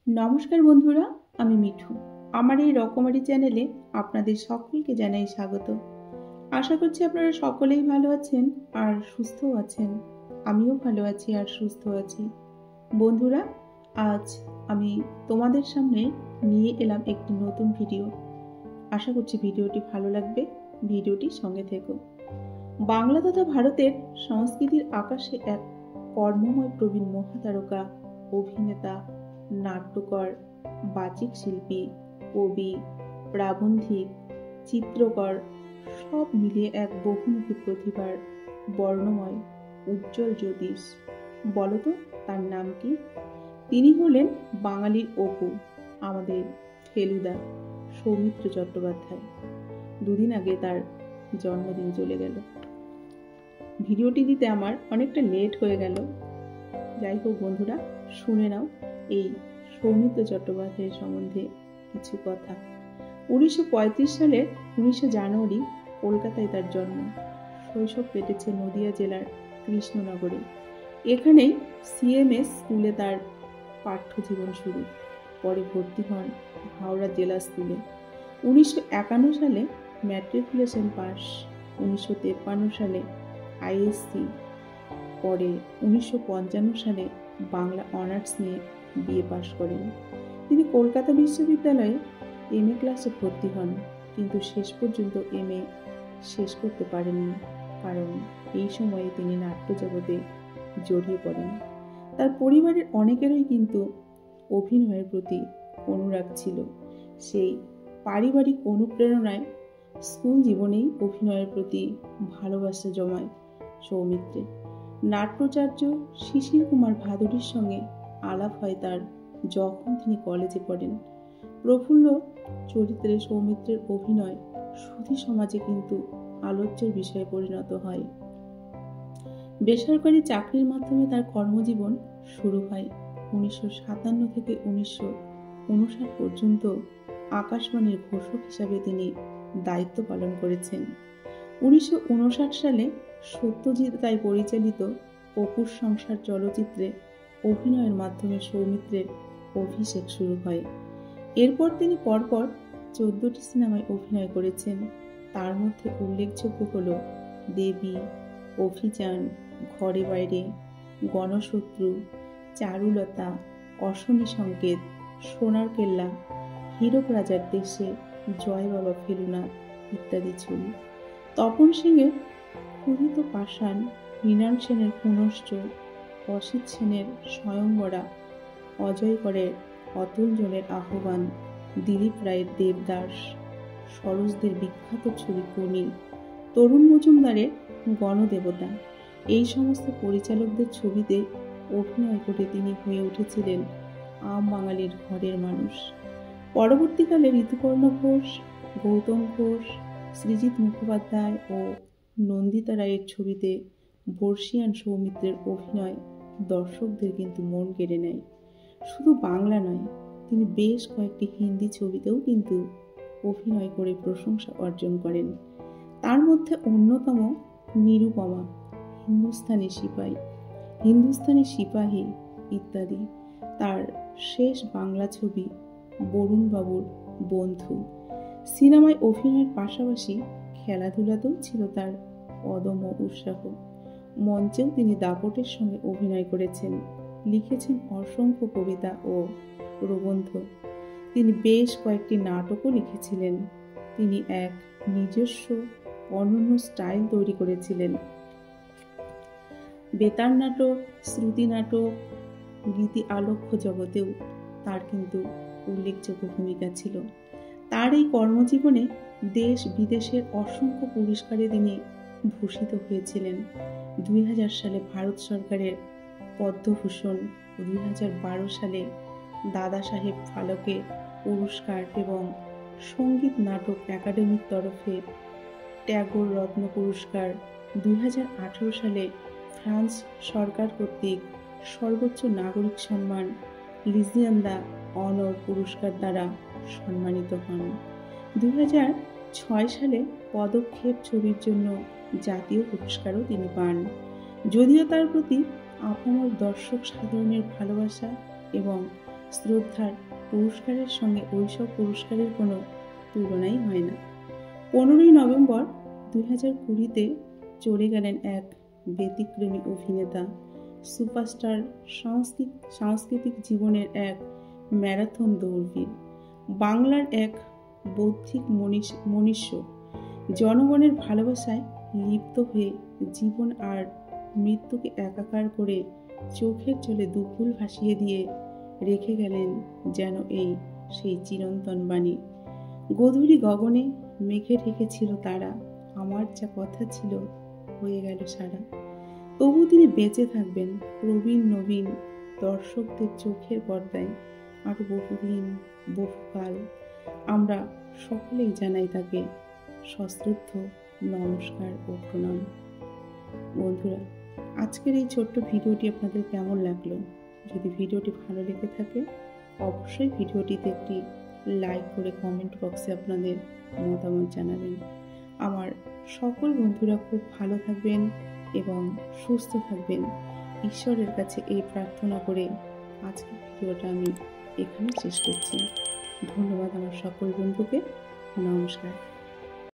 নমস্কার বন্ধুরা, আমি মিঠু। আমার এই রকমারি চ্যানেলে আপনাদের সকলকে জানাই স্বাগত। আশা করছি আপনারা সকলেই ভালো আছেন আর সুস্থও আছেন। আমিও ভালো আছি আর সুস্থ আছি। বন্ধুরা, আজ আমি তোমাদের সামনে নিয়ে এলাম একটি নতুন ভিডিও। আশা করছি ভিডিওটি ভালো লাগবে। ভিডিওটি সঙ্গে থেকো। বাংলা তথা ভারতের সংস্কৃতির আকাশে এক কর্মময় প্রবীণ মহাতারকা, অভিনেতা, নাট্যকার, বাচিক শিল্পী, কবি, প্রাবন্ধিক, চিত্রকর সব মিলিয়ে এক বহুমুখী প্রতিভার বর্ণময় উজ্জ্বল জ্যোতিষ। বলতো তার নাম কি? তিনি হলেন বাঙালির অপু, আমাদের ফেলুদা সৌমিত্র চট্টোপাধ্যায়। দুদিন আগে তার জন্মদিন চলে গেল। ভিডিওটি দিতে আমার অনেকটা লেট হয়ে গেল। যাই হোক বন্ধুরা, শুনে নাও এই সৌমিত্র চট্টোপাধ্যায়ের সম্বন্ধে কিছু কথা। 1935 সালের 19 জানুয়ারি কলকাতায় তার জন্ম। শৈশব কেটেছে নদিয়া জেলার কৃষ্ণনগরে। এখানেই সিএমএস স্কুলে তার পাঠ্য জীবন শুরু। পরে ভর্তি হন হাওড়া জেলা স্কুলে। 1951 সালে ম্যাট্রিকুলেশন পাস। 1953 সালে আইএসসি। পরে 1955 সালে বাংলা অনার্স নিয়ে বিএ পাশ করেন। তিনি কলকাতা বিশ্ববিদ্যালয়ে এমএ ক্লাসে ভর্তি হন, কিন্তু শেষ পর্যন্ত এমএ শেষ করতে পারেননি, কারণ এই সময়ে তিনি নাট্য জগতে জড়িয়ে পড়েন। তার পরিবারের অনেকেরই কিন্তু অভিনয়ের প্রতি অনুরাগ ছিল। সেই পারিবারিক অনুপ্রেরণায় স্কুল জীবনেই অভিনয়ের প্রতি ভালোবাসা জমায় সৌমিত্রের। নাট্যাচার্য শিশির কুমার ভাদুড়ির সঙ্গে আলাপ হয় তার যখন তিনি কলেজে পড়েন। প্রফুল্ল চরিত্রে সৌমিত্রের অভিনয় সুধী সমাজে কিন্তু আলোচ্যের বিষয়ে পরিণত হয়। বেসরকারি চাকরির মাধ্যমে তার কর্মজীবন শুরু হয়। 1957 থেকে 1959 পর্যন্ত আকাশবাণীর ঘোষক হিসাবে তিনি দায়িত্ব পালন করেছেন। 1959 সালে সত্যজিৎ রায় পরিচালিত অপুর সংসার চলচ্চিত্রে অভিনয়ের মাধ্যমে সৌমিত্রের অভিষেক শুরু হয়। এরপর তিনি পরপর 14টি সিনেমায় অভিনয় করেছেন। তার মধ্যে উল্লেখযোগ্য হল দেবী, অভিযান, ঘরে বাইরে, গণশত্রু, চারুলতা, অশনি সংকেত, সোনার কেল্লা, হীরক রাজার দেশে, জয় বাবা ফেলুনাথ ইত্যাদি ছবি। তপন সিংয়ের ক্ষুধিত পাষাণ, মৃণাল সেনের পুনশ্চ, অসিত সেনের স্বয়ংবরা, অজয় করের অতুল জলের আহ্বান, দিলীপ রায়ের দেবদাস, সরোজদের বিখ্যাত ছবি কনি, তরুণ মজুমদারের গণদেবতা, এই সমস্ত পরিচালকদের ছবিতে অভিনয় করে তিনি হয়ে উঠেছিলেন আম বাঙালির ঘরের মানুষ। পরবর্তীকালে ঋতুপর্ণ ঘোষ, গৌতম ঘোষ, সৃজিত মুখোপাধ্যায় ও নন্দিতা রায়ের ছবিতে বর্ষিয়ান সৌমিত্রের অভিনয় দর্শকদের কিন্তু মন কেড়ে নেয়। শুধু বাংলা নয়, তিনি বেশ কয়েকটি হিন্দি ছবিতেও কিন্তু অভিনয় করে প্রশংসা অর্জন করেন। তার মধ্যে অন্যতম নিরুপমা, হিন্দুস্তানি সিপাহী ইত্যাদি। তার শেষ বাংলা ছবি বরুণ বাবুর বন্ধু। সিনেমায় অভিনয়ের পাশাপাশি খেলাধুলাতেও ছিল তার অদম্য উৎসাহ। মঞ্চেও তিনি দাপটের সঙ্গে অভিনয় করেছেন, লিখেছেন অসংখ্য কবিতা ও প্রবন্ধ। তিনি বেশ কয়েকটি নাটকও লিখেছিলেন। তিনি এক নিজস্ব অনন্য স্টাইল তৈরি করেছিলেন। বেতার নাটক, শ্রুতি নাটক, গীতি আলোক্য জগতেও তার কিন্তু উল্লেখযোগ্য ভূমিকা ছিল। তার এই কর্মজীবনে দেশ বিদেশের অসংখ্য পুরস্কারে তিনি ভূষিত হয়েছিলেন। 2000 সালে ভারত সরকারের পদ্মভূষণ, 2012 সালে দাদা সাহেব ফালকে পুরস্কার এবং সঙ্গীত নাটক একাডেমির তরফে ট্যাগর রত্ন পুরস্কার, 2018 সালে ফ্রান্স সরকার কর্তৃক সর্বোচ্চ নাগরিক সম্মান লিজিয়ন দ্য অনর পুরস্কার দ্বারা সম্মানিত হন। 2006 সালে পদক্ষেপ ছবির জন্য জাতীয় পুরস্কারও তিনি পান। যদিও তার প্রতি আপামর দর্শক সাধারণের ভালোবাসা এবং শ্রদ্ধার পুরস্কারের সঙ্গে ওইসব পুরস্কারের কোনো তুলনাই হয় না। 15ই নভেম্বর 2020-তে চলে গেলেন এক ব্যতিক্রমী অভিনেতা, সুপারস্টার, সাংস্কৃতিক জীবনের এক ম্যারাথন দৌড়বীর, বাংলার এক বৌদ্ধিক মনীষ্য, জনগণের ভালোবাসায় লিপ্ত হয়ে জীবন আর মৃত্যুকে একাকার করে চোখের জলে দুকুল ভাসিয়ে দিয়ে রেখে গেলেন যেন সেই চিরন্তন বাণী। গধূলি গগনে মেঘে ঢেকেছিল তারা, আমার যা কথা ছিল হয়ে গেল সারা। তবু তিনি বেঁচে থাকবেন প্রবীণ নবীন দর্শকদের চোখের পর্দায় আরো বহুদিন, বহুকাল। আমরা সকলেই জানাই তাকে সশ্রদ্ধ নমস্কার ও প্রণাম। বন্ধুরা, আজকের এই ছোট্ট ভিডিওটি আপনাদের কেমন লাগলো? যদি ভিডিওটি ভালো লেগে থাকে অবশ্যই ভিডিওটিতে একটি লাইক করে কমেন্ট বক্সে আপনাদের মতামত জানাবেন। আমার সকল বন্ধুরা খুব ভালো থাকবেন এবং সুস্থ থাকবেন, ঈশ্বরের কাছে এই প্রার্থনা করে আজকের ভিডিওটা আমি এখানে শেষ করছি। ধন্যবাদ আমার সকল বন্ধুকে। নমস্কার।